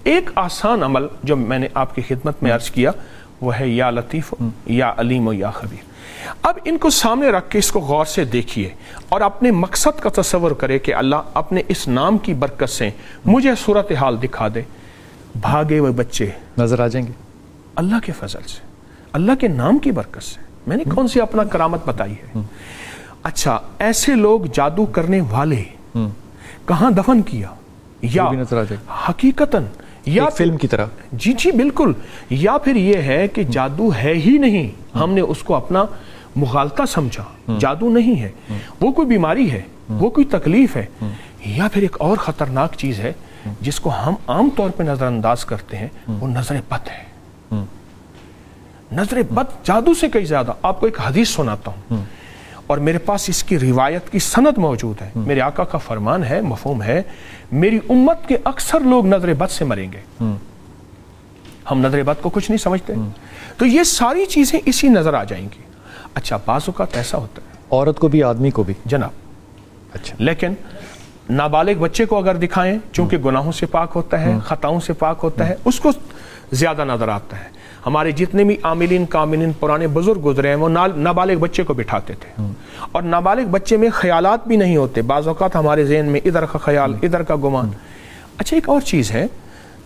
ایک آسان عمل جو میں نے آپ کی خدمت میں عرض کیا وہ ہے یا لطیف یا علیم یا خبیر. اب ان کو سامنے رکھ کے اس کو غور سے دیکھیے اور اپنے مقصد کا تصور کرے کہ اللہ اپنے اس نام کی برکت سے مجھے صورتحال دکھا دے. بھاگے ہوئے بچے نظر آ جائیں گے اللہ کے فضل سے, اللہ کے نام کی برکت سے. میں نے کون سی اپنا کرامت بتائی ہے. اچھا, ایسے لوگ جادو کرنے والے کہاں دفن کیا, یا حقیقتاً یا فلم کی طرح. جی جی بالکل. یا پھر یہ ہے کہ جادو ہے ہی نہیں, ہم نے اس کو اپنا مغالطہ سمجھا, جادو نہیں ہے, وہ کوئی بیماری ہے, وہ کوئی تکلیف ہے. یا پھر ایک اور خطرناک چیز ہے جس کو ہم عام طور پہ نظر انداز کرتے ہیں, وہ نظر بد ہے. نظر بد جادو سے کئی زیادہ. آپ کو ایک حدیث سناتا ہوں اور میرے پاس اس کی روایت کی سند موجود ہے. میرے آقا کا فرمان ہے, مفہوم ہے, میری امت کے اکثر لوگ نظر بد سے مریں گے. ہم نظر بد کو کچھ نہیں سمجھتے, تو یہ ساری چیزیں اسی نظر آ جائیں گی. اچھا, بعض اوقات ایسا ہوتا ہے عورت کو بھی آدمی کو بھی جناب. اچھا, لیکن نابالغ بچے کو اگر دکھائیں, چونکہ گناہوں سے پاک ہوتا ہے, خطاؤں سے پاک ہوتا ہے, اس کو زیادہ نظر آتا ہے. ہمارے جتنے بھی عاملین کاملین پرانے بزرگ گزرے ہیں وہ نابالغ بچے کو بٹھاتے تھے, اور نابالغ بچے میں خیالات بھی نہیں ہوتے. بعض اوقات ہمارے ذہن میں ادھر کا خیال, ادھر کا گمان. اچھا, ایک اور چیز ہے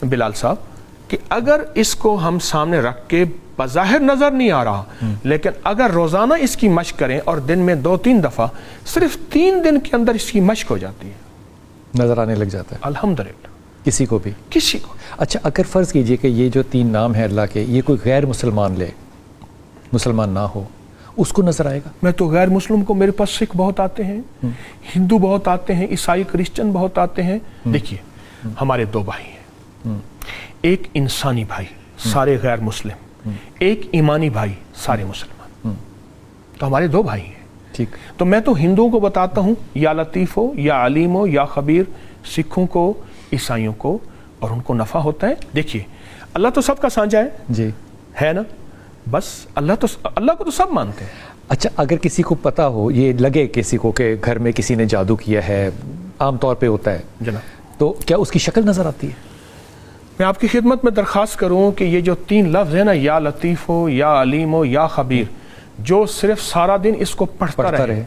بلال صاحب کہ اگر اس کو ہم سامنے رکھ کے بظاہر نظر نہیں آ رہا, لیکن اگر روزانہ اس کی مشق کریں اور دن میں 2-3 دفعہ, صرف 3 دن کے اندر اس کی مشق ہو جاتی ہے, نظر آنے لگ جاتا ہے الحمدللہ کسی کو بھی. کسی کو. اچھا, اگر فرض کیجئے کہ یہ جو 3 نام ہیں اللہ کے, یہ کوئی غیر مسلمان لے, مسلمان نہ ہو, اس کو نظر آئے گا؟ میں تو غیر مسلم کو, میرے پاس سکھ بہت آتے ہیں, ہندو بہت آتے ہیں, عیسائی کرسچن بہت آتے ہیں. دیکھیے, ہمارے 2 بھائی ہیں, ایک انسانی بھائی سارے غیر مسلم, ایک ایمانی بھائی سارے مسلمان. تو ہمارے 2 بھائی ہیں. ٹھیک. تو میں تو ہندوؤں کو بتاتا ہوں یا لطیف ہو یا علیم ہو یا خبیر, سکھوں کو, عیسائیوں کو, اور ان کو نفع ہوتا ہے. دیکھیے, اللہ تو سب کا سانجا ہے جی, ہے نا, بس اللہ کو تو سب مانتے ہیں. اچھا, اگر کسی کو پتا ہو, یہ لگے کسی کو کہ گھر میں کسی نے جادو کیا ہے, عام طور پہ ہوتا ہے جناب, تو کیا اس کی شکل نظر آتی ہے؟ میں آپ کی خدمت میں درخواست کروں کہ یہ جو 3 لفظ ہیں نا, یا لطیف ہو یا علیم ہو یا خبیر, جو صرف سارا دن اس کو پڑھتا رہے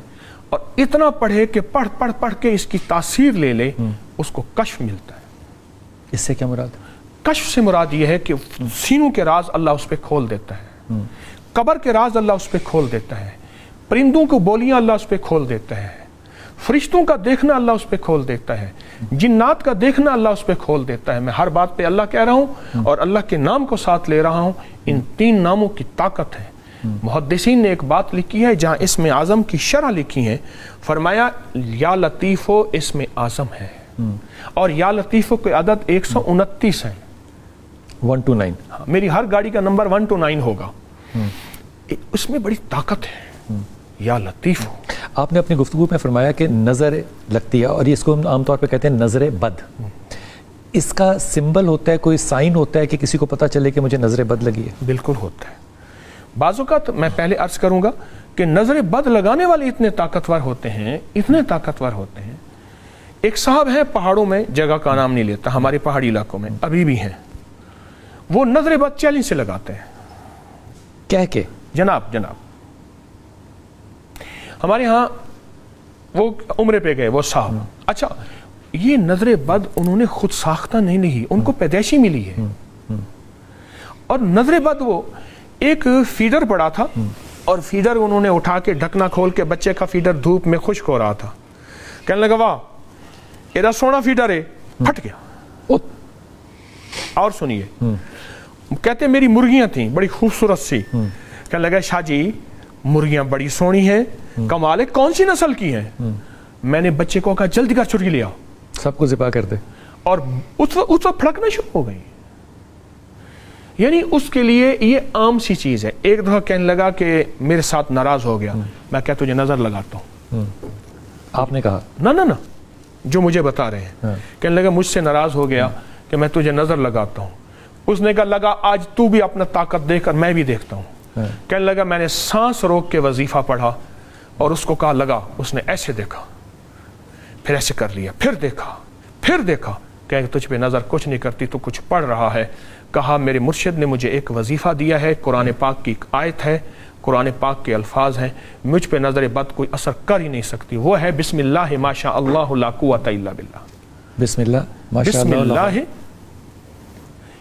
اور اتنا پڑھے کہ پڑھ کے اس کی تاثیر لے لے, اس کو کشف ملتا ہے. اس سے کیا مراد؟ کشف سے مراد یہ ہے کہ سینوں کے راز اللہ اس پہ کھول دیتا ہے, قبر کے راز اللہ اس پہ کھول دیتا ہے, پرندوں کو بولیاں اللہ اس پہ کھول دیتا ہے, فرشتوں کا دیکھنا اللہ اس پہ کھول دیتا ہے, جنات کا دیکھنا اللہ اس پہ کھول دیتا ہے. میں ہر بات پہ اللہ کہہ رہا ہوں اور اللہ کے نام کو ساتھ لے رہا ہوں. ان 3 ناموں کی طاقت ہے. محدثین نے ایک بات لکھی ہے, جہاں اسم اعظم کی شرح لکھی ہے, فرمایا یا لطیف ہو اسم اعظم ہے, اور یا لطیف کی عدد 129 ہے, 1 to 9. میری ہر گاڑی کا نمبر 1 to 9 ہوگا. اس میں بڑی طاقت ہے, یا لطیف ہو. آپ نے اپنی گفتگو میں فرمایا کہ نظر لگتی ہے, اور اس کو ہم عام طور پہ کہتے ہیں نظر بد. اس کا سمبل ہوتا ہے, کوئی سائن ہوتا ہے کہ کسی کو پتہ چلے کہ مجھے نظر بد لگی ہے؟ بالکل ہوتا ہے. بعض اوقات میں پہلے عرض کروں گا کہ نظر بد لگانے والے اتنے طاقتور ہوتے ہیں, اتنے طاقتور ہوتے ہیں. ایک صاحب ہیں پہاڑوں میں, جگہ کا نام نہیں لیتا, ہمارے پہاڑی علاقوں میں ابھی بھی ہیں, وہ نظر بد چیلنج سے لگاتے ہیں. کہہ کے جناب ہمارے ہاں وہ عمرے پہ گئے وہ صاحب. اچھا, یہ نظر بد انہوں نے خود ساختہ نہیں لی, ان کو پیدائشی ملی ہے. اور نظر بد, وہ ایک فیڈر پڑا تھا, اور فیڈر انہوں نے اٹھا کے ڈھکنا کھول کے, بچے کا فیڈر دھوپ میں خشک ہو رہا تھا, کہنے لگا واہ ایڈا سونا فیڈر ہے, پھٹ گیا. اور سنیے, کہتے میری مرغیاں تھیں بڑی خوبصورت سی, کہنے لگا شاہ جی مرغیاں بڑی سونی ہیں, کمال ہے, کون سی نسل کی ہیں؟ میں نے بچے کو کہا جلدی کر چھری لیا, سب کو ذبح کر دے, اور اس وقت پھڑکنا شروع ہو گئی. یعنی اس کے لیے یہ عام سی چیز ہے. ایک دفعہ کہنے لگا کہ میرے ساتھ ناراض ہو گیا, میں کہا تجھے نظر لگاتا ہوں. آپ نے کہا نہ جو مجھے بتا رہے ہیں, کہنے لگا مجھ سے ناراض ہو گیا کہ میں تجھے نظر لگاتا ہوں. اس نے کہا لگا آج تو بھی اپنا طاقت دیکھ کر میں بھی دیکھتا ہوں. کہنے لگا میں نے سانس روک کے وظیفہ پڑھا اور اس کو کہا لگا, اس نے ایسے دیکھا, پھر ایسے کر لیا, پھر دیکھا, کہ تجھ پہ نظر کچھ نہیں کرتی، تو کچھ پڑھ رہا ہے. کہا میرے مرشد نے مجھے ایک وظیفہ دیا ہے، قرآن پاک کی ایک آیت ہے، قرآن پاک کے الفاظ ہیں، مجھ پہ نظر بد کوئی اثر کر ہی نہیں سکتی، وہ ہے بسم اللہ ما شاء اللہ لا قوت الا باللہ. بسم اللہ ما شاء بسم اللہ اللہ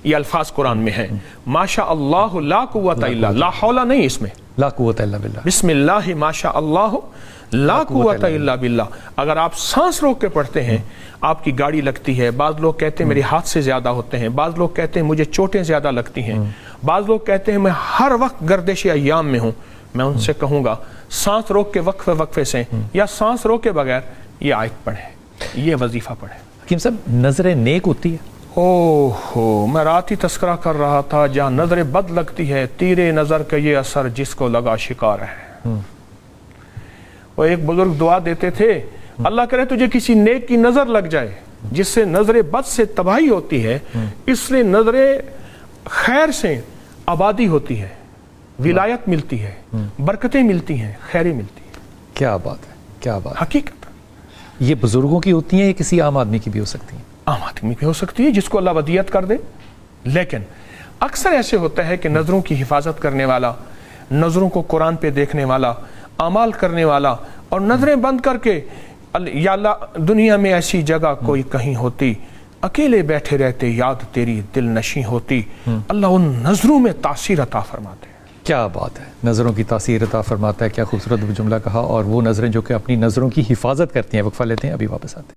یہ الفاظ قرآن میں ہیں، ما شاء اللہ لا قوت الا، لا حول نہیں اس میں، لا قوت الا باللہ. بسم اللہ ما شاء اللہ لا قوت الا باللہ. اگر آپ سانس روک کے پڑھتے ہیں، آپ کی گاڑی لگتی ہے، بعض لوگ کہتے ہیں میرے ہاتھ سے زیادہ ہوتے ہیں، بعض لوگ کہتے ہیں مجھے چوٹیں زیادہ لگتی ہیں، بعض لوگ کہتے ہیں میں ہر وقت گردش ایام میں ہوں، میں ان سے کہوں گا سانس روک کے وقفے وقفے سے یا سانس روک کے بغیر یہ آیت پڑھیں، یہ وظیفہ پڑھیں. حکیم صاحب نظر نیک ہوتی ہے؟ اوہ میں رات ہی تذکرہ کر رہا تھا، جہاں نظر بد لگتی ہے تیرے نظر کا یہ اثر جس کو لگا شکار ہے. وہ ایک بزرگ دعا دیتے تھے، اللہ کرے تجھے کسی نیک کی نظر لگ جائے جس سے نظر بد سے تباہی ہوتی ہے، اس لیے نظر خیر سے آبادی ہوتی ہے، ولایت ملتی ہے، برکتیں ملتی ہیں، خیریں ملتی ہیں. کیا بات ہے، کیا بات. حقیقت یہ بزرگوں کی ہوتی ہیں یا کسی عام آدمی کی بھی ہو سکتی ہیں؟ عام آدمی بھی ہو سکتی ہے جس کو اللہ ودیت کر دے، لیکن اکثر ایسے ہوتا ہے کہ نظروں کی حفاظت کرنے والا، نظروں کو قرآن پہ دیکھنے والا، اعمال کرنے والا، اور نظریں بند کر کے یا اللہ دنیا میں ایسی جگہ کوئی کہیں ہوتی، اکیلے بیٹھے رہتے یاد تیری دل نشیں ہوتی، اللہ ان نظروں میں تاثیر عطا فرماتے ہیں. کیا بات ہے، نظروں کی تاثیر عطا فرماتا ہے. کیا خوبصورت جملہ کہا. اور وہ نظریں جو کہ اپنی نظروں کی حفاظت کرتی ہیں. وقفہ لیتے ہیں، ابھی واپس آتے ہیں.